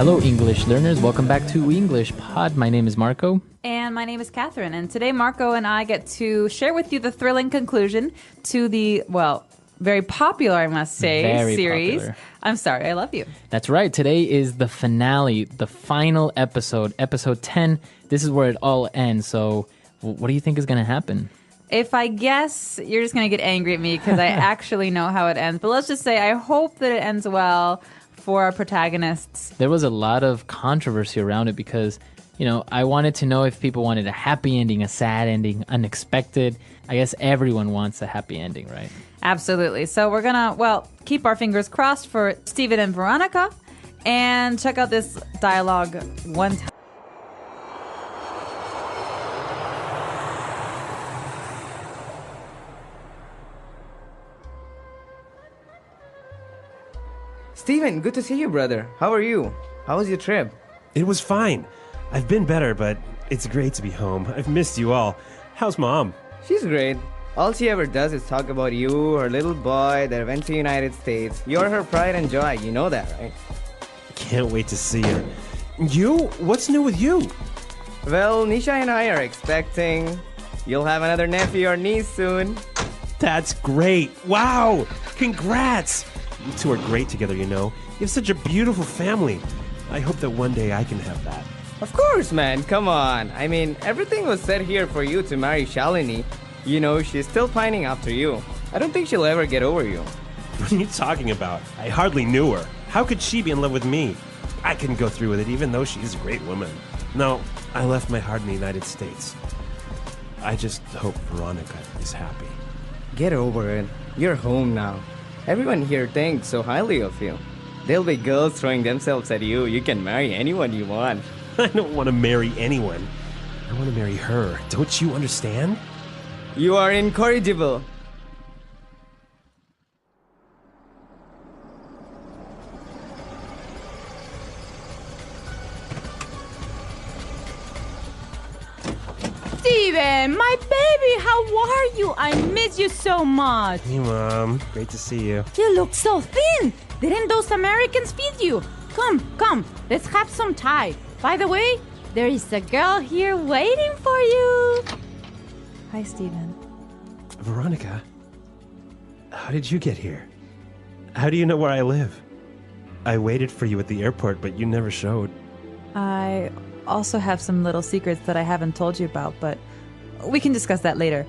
Hello, English learners. Welcome back to English Pod. My name is Marco. And my name is Catherine. And today, Marco and I get to share with you the thrilling conclusion to the, well, very popular, I must say, Very series. popular. I'm sorry, I love you. That's right. Today is the finale, the final episode, episode 10. This is where it all ends. So what do you think is going to happen? If I guess, you're just going to get angry at me because I actually know how it ends. But let's just say I hope that it ends well for our protagonists. There was a lot of controversy around it because, you know, I wanted to know if people wanted a happy ending, a sad ending, unexpected. I guess everyone wants a happy ending, right? Absolutely. So we're going to, well, keep our fingers crossed for Steven and Veronica and check out this dialogue one time. Steven, good to see you, brother. How are you? How was your trip? It was fine. I've been better, but it's great to be home. I've missed you all. How's Mom? She's great. All she ever does is talk about you, her little boy that went to United States. You're her pride and joy. You know that, right? Can't wait to see her. You? What's new with you? Well, Nisha and I are expecting. You'll have another nephew or niece soon. That's great. Wow! Congrats! You two are great together, you know. You have such a beautiful family. I hope that one day I can have that. Of course, man. Come on. I mean, everything was set here for you to marry Shalini. You know, she's still pining after you. I don't think she'll ever get over you. What are you talking about? I hardly knew her. How could she be in love with me? I couldn't go through with it, even though she's a great woman. No, I left my heart in the United States. I just hope Veronica is happy. Get over it. You're home now. Everyone here thinks so highly of you. There'll be girls throwing themselves at you. You can marry anyone you want. I don't want to marry anyone. I want to marry her. Don't you understand? You are incorrigible. Steven, my baby, how are you? I miss you so much. Hey, Mom. Great to see you. You look so thin. Didn't those Americans feed you? Come, let's have some Thai. By the way, there is a girl here waiting for you. Hi, Steven. Veronica, how did you get here? How do you know where I live? I waited for you at the airport, but you never showed. I also have some little secrets that I haven't told you about, but we can discuss that later.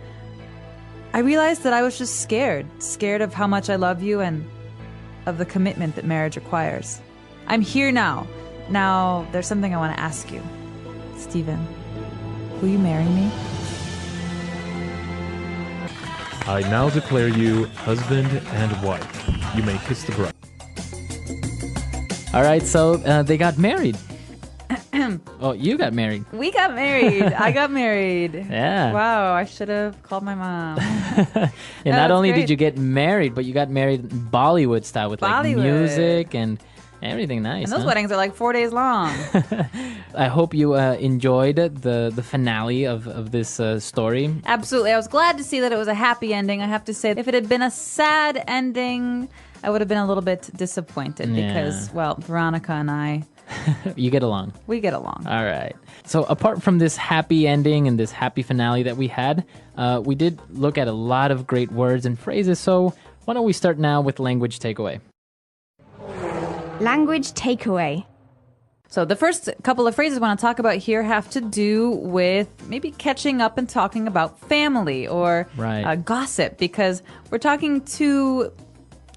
I realized that I was just scared of how much I love you and of the commitment that marriage requires. I'm here now. Now, there's something I want to ask you. Steven, will you marry me? I now declare you husband and wife. You may kiss the bride. All right, so they got married. Oh, you got married. We got married. I got married. Yeah. Wow, I should have called my mom. And not that's only great. did you get married, but you got married Bollywood style with like Bollywood. music and everything nice. And those huh? weddings are like 4 days long. I hope you enjoyed the finale of this story. Absolutely. I was glad to see that it was a happy ending. I have to say, if it had been a sad ending, I would have been a little bit disappointed because, well, Veronica and I, You get along. we get along. All right. So apart from this happy ending and this happy finale that we had, we did look at a lot of great words and phrases. So why don't we start now with language takeaway? Language takeaway. So the first couple of phrases I want to talk about here have to do with maybe catching up and talking about family or Right. gossip, because we're talking to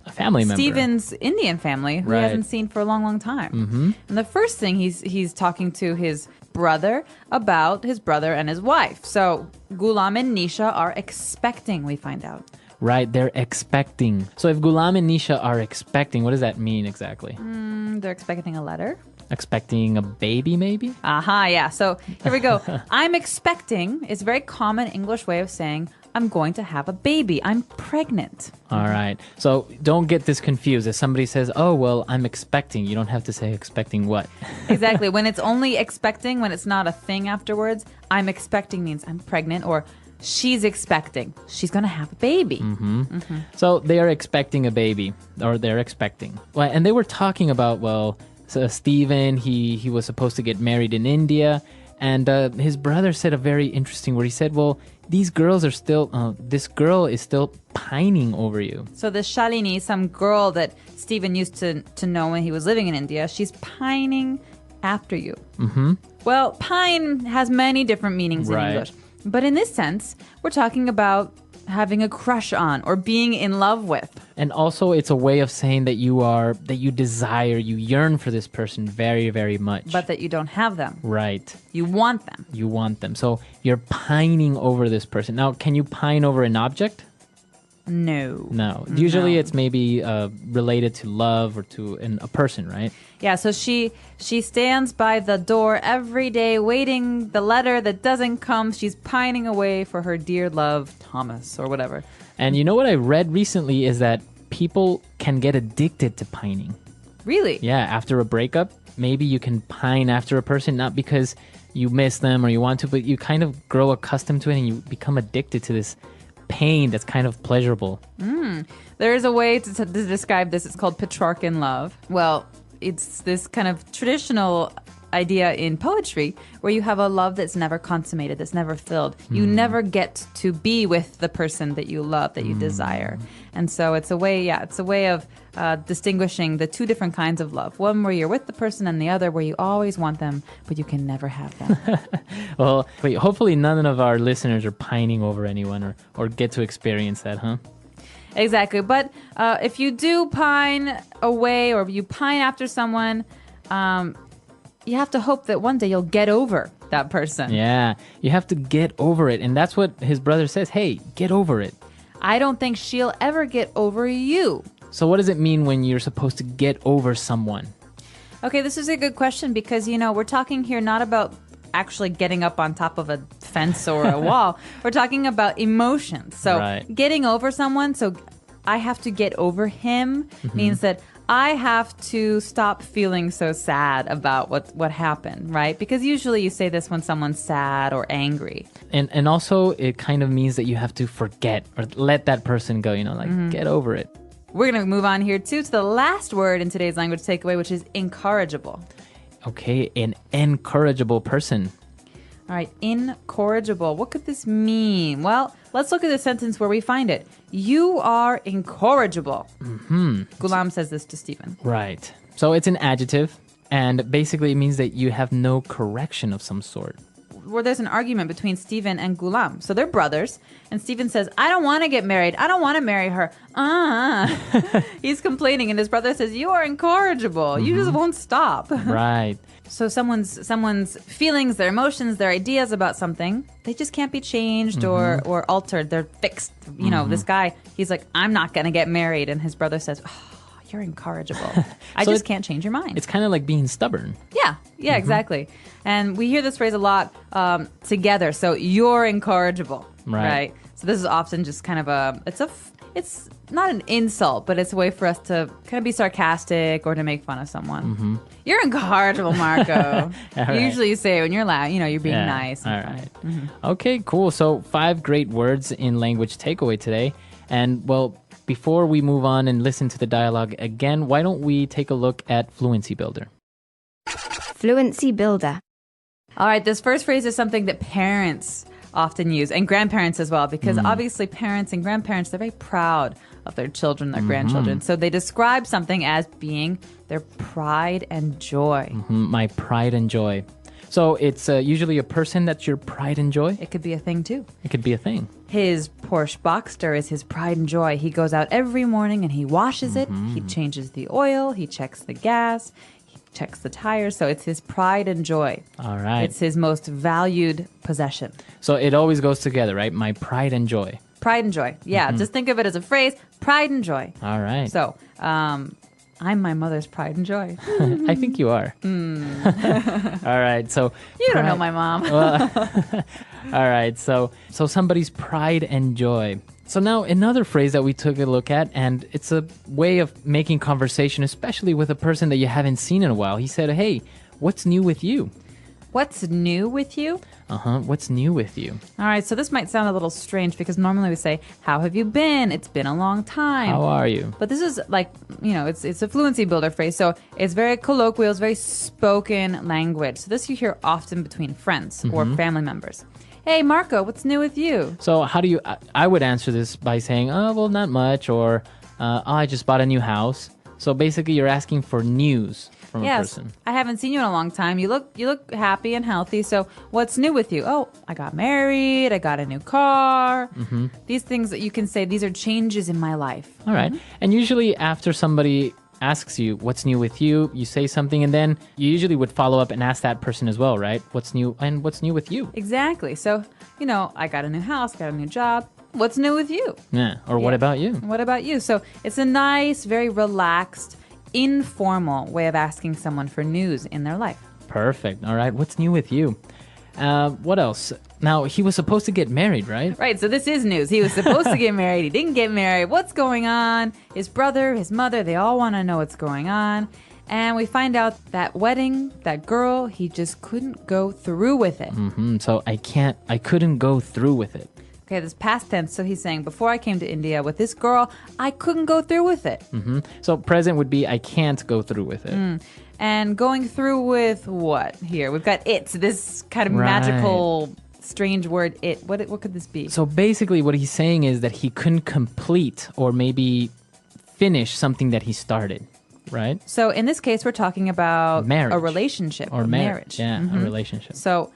A family member. Steven's Indian family who he Right. hasn't seen for a long, long time. Mm-hmm. And the first thing he's talking to his brother about his brother and his wife. So Gulam and Nisha are expecting, we find out. Right, they're expecting. So if Gulam and Nisha are expecting, what does that mean exactly? They're expecting a letter. Expecting a baby, maybe? Aha, yeah. So here we go. I'm expecting is a very common English way of saying I'm going to have a baby. I'm pregnant. All right. So don't get this confused. If somebody says, oh, well, I'm expecting, you don't have to say expecting what? Exactly. When it's only expecting, when it's not a thing afterwards, I'm expecting means I'm pregnant, or she's expecting. She's going to have a baby. So they are expecting a baby, or they're expecting. Well, and they were talking about, well, Stephen, he was supposed to get married in India, and his brother said a very interesting word. He said, well, this girl is still pining over you. So this Shalini, some girl that Stephen used to know when he was living in India, she's pining after you. Mm-hmm. Well, pine has many different meanings in English. But in this sense, we're talking about having a crush on or being in love with. And also it's a way of saying that you desire, you yearn for this person very, very much. But that you don't have them. Right. You want them. You want them. So you're pining over this person. Now, can you pine over an object? No. Usually it's maybe related to love or to a person, right? Yeah, so she stands by the door every day waiting the letter that doesn't come. She's pining away for her dear love, Thomas, or whatever. And you know what I read recently is that people can get addicted to pining. Really? Yeah, after a breakup, maybe you can pine after a person, not because you miss them or you want to, but you kind of grow accustomed to it and you become addicted to this pain that's kind of pleasurable. There is a way to describe this. It's called Petrarchan love. Well, it's this kind of traditional idea in poetry where you have a love that's never consummated, that's never filled. You never get to be with the person that you love, that you desire. And so it's a way of distinguishing the two different kinds of love. One where you're with the person and the other where you always want them, but you can never have them. Well, wait, hopefully none of our listeners are pining over anyone or get to experience that, huh? Exactly. But if you do pine away or you pine after someone, you have to hope that one day you'll get over that person. Yeah, you have to get over it. And that's what his brother says. Hey, get over it. I don't think she'll ever get over you. So what does it mean when you're supposed to get over someone? Okay, this is a good question because, we're talking here not about actually getting up on top of a fence or a wall. We're talking about emotions. So getting over someone, so I have to get over him means that I have to stop feeling so sad about what happened, right? Because usually you say this when someone's sad or angry. And also it kind of means that you have to forget or let that person go, get over it. We're going to move on here too to the last word in today's language takeaway, which is incorrigible. Okay, an incorrigible person. All right, incorrigible. What could this mean? Well, let's look at the sentence where we find it. You are incorrigible. Ghulam says this to Stephen. Right. So it's an adjective, and basically it means that you have no correction of some sort. Where there's an argument between Stephen and Ghulam. So they're brothers, and Stephen says, I don't want to get married. I don't want to marry her. He's complaining, and his brother says, you are incorrigible. You just won't stop. Right. So someone's feelings, their emotions, their ideas about something, they just can't be changed or altered. They're fixed. This guy, he's like, I'm not going to get married. And his brother says, you're incorrigible. I just can't change your mind. It's kind of like being stubborn. Yeah, exactly. And we hear this phrase a lot together. So you're incorrigible, right? So this is often just kind of it's not an insult, but it's a way for us to kind of be sarcastic or to make fun of someone. You're incorrigible, Marco. Right. Usually you say it when you're loud, you're being nice. All right. Okay, cool. So 5 great words in language takeaway today. And well, before we move on and listen to the dialogue again, why don't we take a look at Fluency Builder? Fluency Builder. All right, this first phrase is something that parents often use, and grandparents as well, because obviously parents and grandparents, they're very proud of their children, their grandchildren. So they describe something as being their pride and joy. My pride and joy. So it's usually a person that's your pride and joy? It could be a thing too. It could be a thing. His Porsche Boxster is his pride and joy. He goes out every morning and he washes it. He changes the oil. He checks the gas. He checks the tires. So it's his pride and joy. All right. It's his most valued possession. So it always goes together, right? My pride and joy. Pride and joy. Yeah, just think of it as a phrase. Pride and joy. All right. So, I'm my mother's pride and joy. I think you are. All right. So You don't know my mom. all right. So somebody's pride and joy. So now another phrase that we took a look at, and it's a way of making conversation, especially with a person that you haven't seen in a while. He said, hey, what's new with you? What's new with you? What's new with you? All right, so this might sound a little strange because normally we say, how have you been? It's been a long time. How are you? But this is like, it's a fluency builder phrase. So it's very colloquial, it's very spoken language. So this you hear often between friends or family members. Hey, Marco, what's new with you? So how do you, I would answer this by saying, oh, well, not much, or I just bought a new house. So basically you're asking for news from a person. I haven't seen you in a long time. You look happy and healthy. So what's new with you? Oh, I got married. I got a new car. These things that you can say, these are changes in my life. All right. And usually after somebody asks you what's new with you, you say something, and then you usually would follow up and ask that person as well, right? What's new and what's new with you? Exactly. So, I got a new house, got a new job. What's new with you? Yeah. Or what about you? What about you? So it's a nice, very relaxed, informal way of asking someone for news in their life. Perfect. All right. What's new with you? What else? Now, he was supposed to get married, right? Right. So this is news. He was supposed to get married. He didn't get married. What's going on? His brother, his mother, they all want to know what's going on. And we find out that wedding, that girl, he just couldn't go through with it. So I couldn't go through with it. Okay, this past tense. So he's saying, before I came to India with this girl, I couldn't go through with it. So present would be I can't go through with it. And going through with what here? We've got it. This kind of magical, strange word, it. What could this be? So basically what he's saying is that he couldn't complete or maybe finish something that he started, right? So in this case, we're talking about marriage. A relationship. Or marriage. Yeah, a relationship. So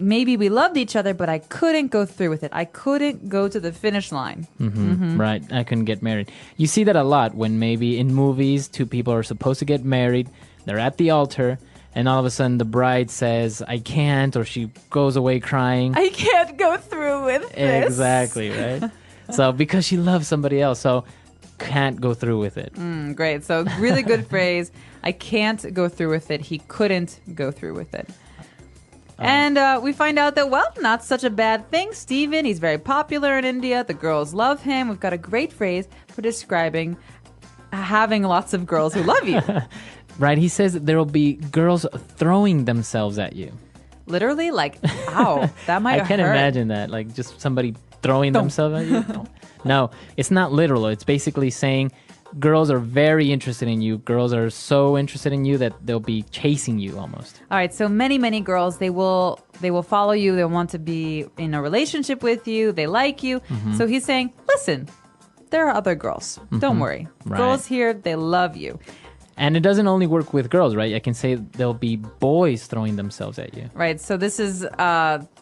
maybe we loved each other, but I couldn't go through with it. I couldn't go to the finish line. Right. I couldn't get married. You see that a lot when maybe in movies, two people are supposed to get married. They're at the altar, and all of a sudden the bride says, I can't, or she goes away crying. I can't go through with this. Exactly, right? So because she loves somebody else, so can't go through with it. Great. So really good phrase. I can't go through with it. He couldn't go through with it. And we find out that, well, not such a bad thing. Steven, he's very popular in India. The girls love him. We've got a great phrase for describing having lots of girls who love you. Right, he says there will be girls throwing themselves at you. Literally, like, ow, that might I have can't hurt. imagine that, like just somebody throwing themselves at you. No, it's not literal. It's basically saying girls are very interested in you. Girls are so interested in you that they'll be chasing you almost. All right, so many girls, they will follow you. They want to be in a relationship with you. They like you. So he's saying, listen, there are other girls. Don't worry. Right. Girls here, they love you. And it doesn't only work with girls, right? I can say there'll be boys throwing themselves at you. Right. So this is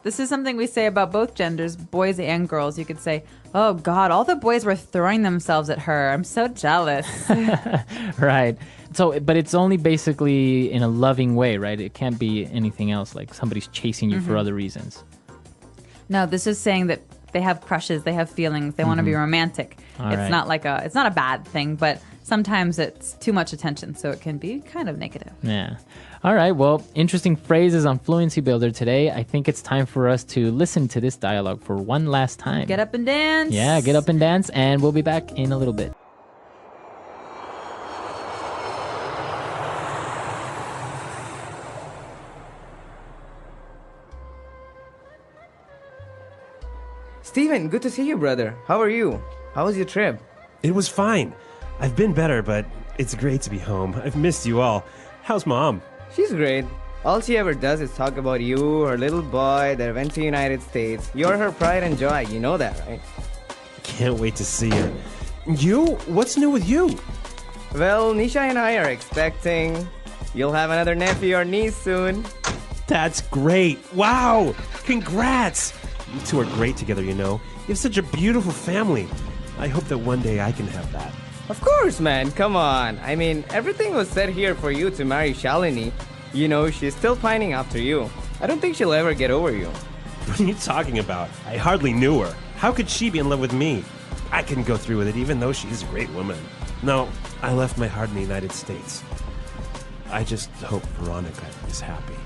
something we say about both genders, boys and girls. You could say, "Oh God, all the boys were throwing themselves at her. I'm so jealous." Right. So, but it's only basically in a loving way, right? It can't be anything else, like somebody's chasing you for other reasons. No, this is saying that they have crushes, they have feelings, they want to be romantic. It's not a bad thing, but sometimes it's too much attention, so it can be kind of negative. Yeah. All right. Well, interesting phrases on Fluency Builder today. I think it's time for us to listen to this dialogue for one last time. Get up and dance. Yeah, get up and dance, and we'll be back in a little bit. Steven, good to see you, brother. How are you? How was your trip? It was fine. I've been better, but it's great to be home. I've missed you all. How's Mom? She's great. All she ever does is talk about you, her little boy that went to United States. You're her pride and joy. You know that, right? Can't wait to see her. You? What's new with you? Well, Nisha and I are expecting. You'll have another nephew or niece soon. That's great. Wow. Congrats. You two are great together, you know. You have such a beautiful family. I hope that one day I can have that. Of course, man. Come on. I mean, everything was set here for you to marry Shalini. You know, she's still pining after you. I don't think she'll ever get over you. What are you talking about? I hardly knew her. How could she be in love with me? I couldn't go through with it, even though she's a great woman. No, I left my heart in the United States. I just hope Veronica is happy.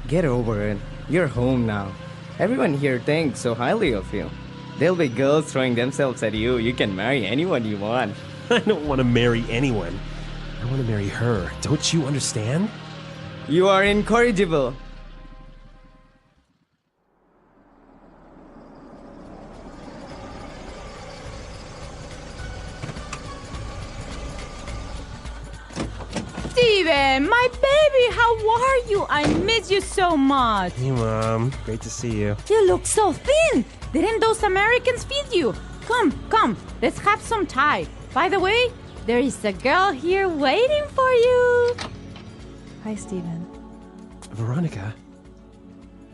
Get over it. You're home now. Everyone here thinks so highly of you. There'll be girls throwing themselves at you. You can marry anyone you want. I don't want to marry anyone. I want to marry her. Don't you understand? You are incorrigible. Steven, my baby, how are you? I miss you so much. Hey, Mom. Great to see you. You look so thin. Didn't those Americans feed you? Come, let's have some Thai. By the way, there is a girl here waiting for you. Hi, Steven. Veronica,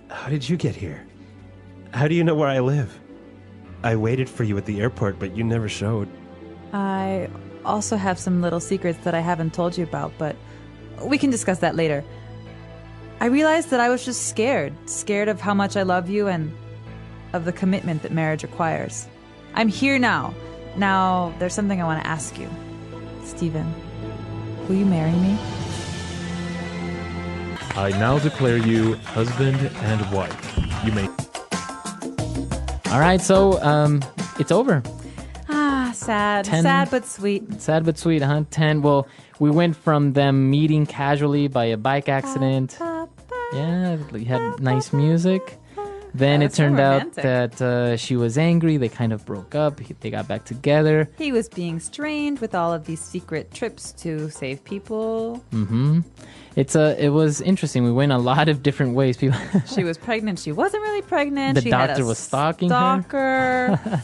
how did you get here? How do you know where I live? I waited for you at the airport, but you never showed. I also have some little secrets that I haven't told you about, but we can discuss that later. I realized that I was just scared of how much I love you and of the commitment that marriage requires. I'm here now. Now, there's something I want to ask you. Steven, will you marry me? I now declare you husband and wife. You may. All right, so it's over. Ah, sad. 10. Sad but sweet. Sad but sweet, huh? 10. Well, we went from them meeting casually by a bike accident. Yeah, we had nice music. Then That it was so turned out romantic. that she was angry. They kind of broke up. They got back together. He was being strained with all of these secret trips to save people. Mm-hmm. It was interesting. We went a lot of different ways. People. She was pregnant. She wasn't really pregnant. The She had doctor a was stalking her. stalker.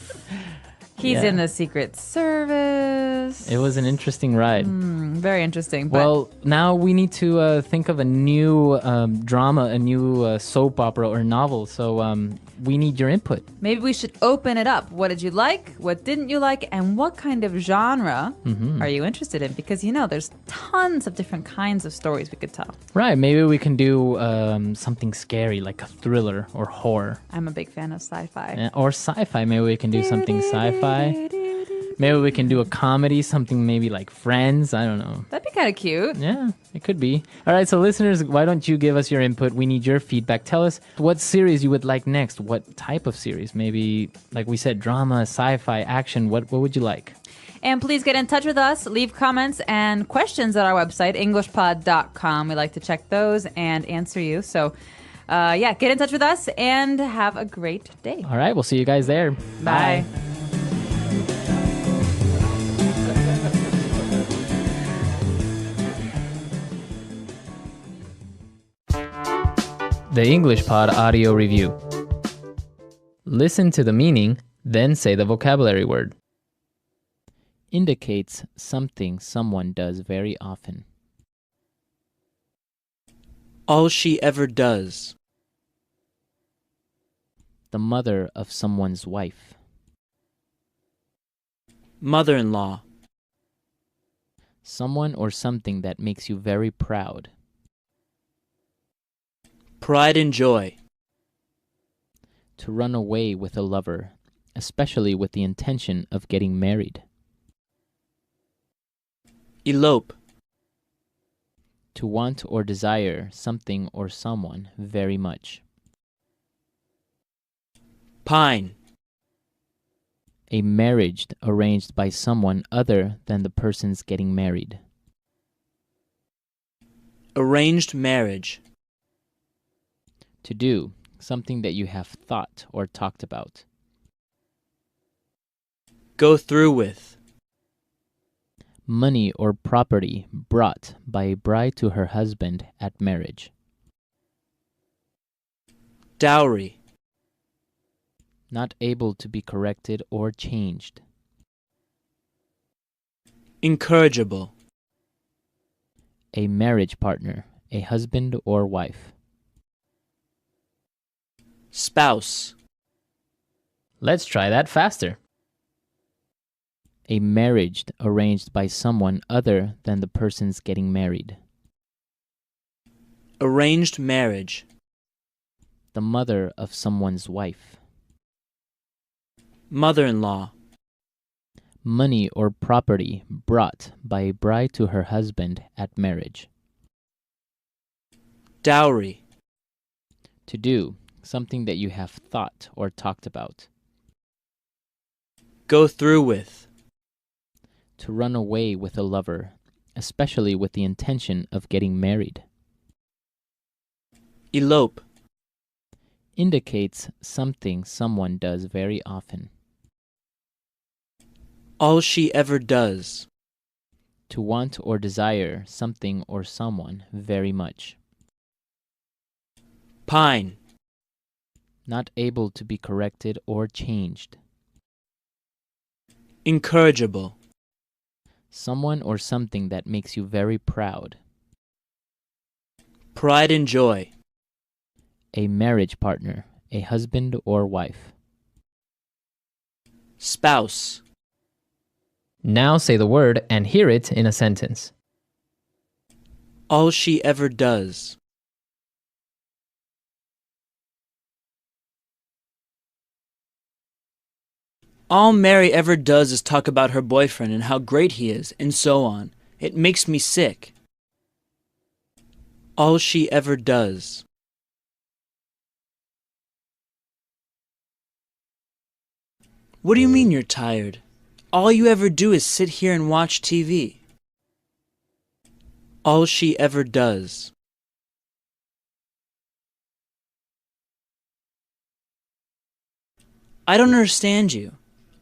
He's Yeah. in the Secret Service. It was an interesting ride. Very interesting. But Well, now we need to think of a new drama, a new soap opera or novel. So we need your input. maybe we should open it up. What did you like? What didn't you like? And what kind of genre are you interested in? Because, there's tons of different kinds of stories we could tell. Right. Maybe we can do something scary like a thriller or horror. I'm a big fan of sci-fi. Or sci-fi. Maybe we can do something sci-fi. Maybe we can do a comedy, something maybe like Friends. I don't know. That'd be kind of cute. Yeah, it could be. All right, so listeners, why don't you give us your input? We need your feedback. Tell us what series you would like next. What type of series? Maybe, like we said, drama, sci-fi, action. What would you like? And please get in touch with us. Leave comments and questions at our website, englishpod.com. We like to check those and answer you. So, get in touch with us and have a great day. All right, we'll see you guys there. Bye. The English Pod Audio Review. Listen to the meaning, then say the vocabulary word. Indicates something someone does very often. All she ever does. The mother of someone's wife. Mother-in-law. Someone or something that makes you very proud. Pride and joy. To run away with a lover, especially with the intention of getting married. Elope. To want or desire something or someone very much. Pine. A marriage arranged by someone other than the person's getting married. Arranged marriage. To do, something that you have thought or talked about. Go through with. Money or property brought by a bride to her husband at marriage. Dowry. Not able to be corrected or changed. Incorrigible. A marriage partner, a husband or wife. Spouse. Let's try that faster. A marriage arranged by someone other than the person's getting married. Arranged marriage. The mother of someone's wife. Mother-in-law. Money or property brought by a bride to her husband at marriage. Dowry. To do, something that you have thought or talked about. Go through with. To run away with a lover, especially with the intention of getting married. Elope. Indicates something someone does very often. All she ever does. To want or desire something or someone very much. Pine. Not able to be corrected or changed. Incorrigible. Someone or something that makes you very proud. Pride and joy. A marriage partner, a husband or wife. Spouse. Now say the word and hear it in a sentence. All she ever does. All Mary ever does is talk about her boyfriend and how great he is, and so on. It makes me sick. All she ever does. What do you mean you're tired? All you ever do is sit here and watch TV. All she ever does. I don't understand you.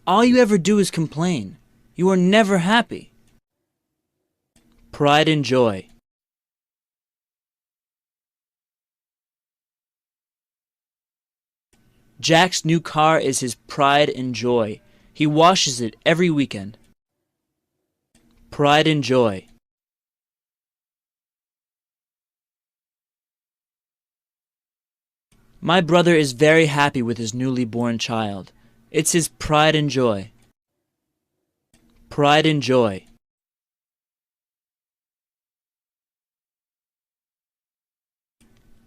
All you ever do is complain. You are never happy. Pride and joy. Jack's new car is his pride and joy. He washes it every weekend. Pride and joy. My brother is very happy with his newly born child. It's his pride and joy. Pride and joy.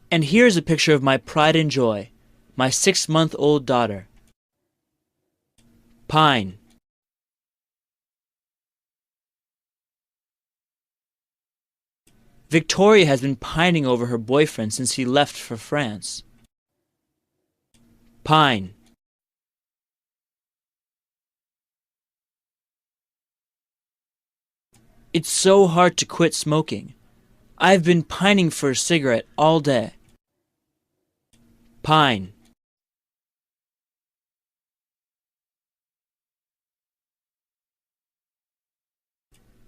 And here's a picture of my pride and joy, my 6-month-old daughter. Pine. Victoria has been pining over her boyfriend since he left for France. Pine. It's so hard to quit smoking. I've been pining for a cigarette all day. Pine.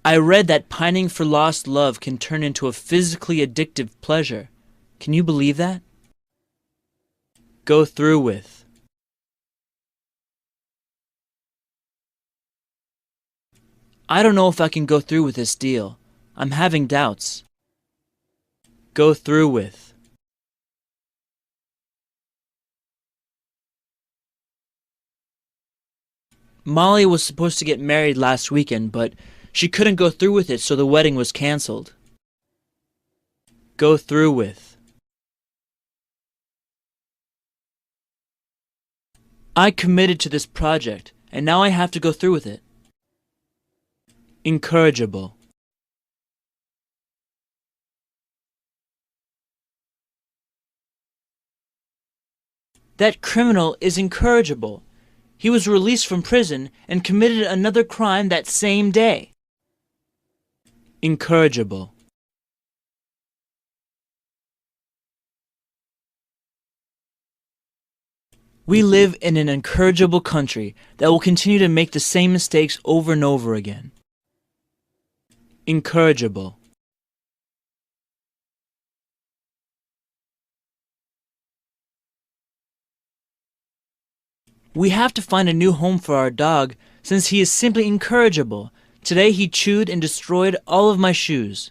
I read that pining for lost love can turn into a physically addictive pleasure. Can you believe that? Go through with. I don't know if I can go through with this deal. I'm having doubts. Go through with. Molly was supposed to get married last weekend, but she couldn't go through with it, so the wedding was canceled. Go through with. I committed to this project, and now I have to go through with it. Incorrigible. That criminal is incorrigible. He was released from prison and committed another crime that same day. Incorrigible. We live in an incorrigible country that will continue to make the same mistakes over and over again. Incorrigible. We have to find a new home for our dog since he is simply incorrigible. Today he chewed and destroyed all of my shoes.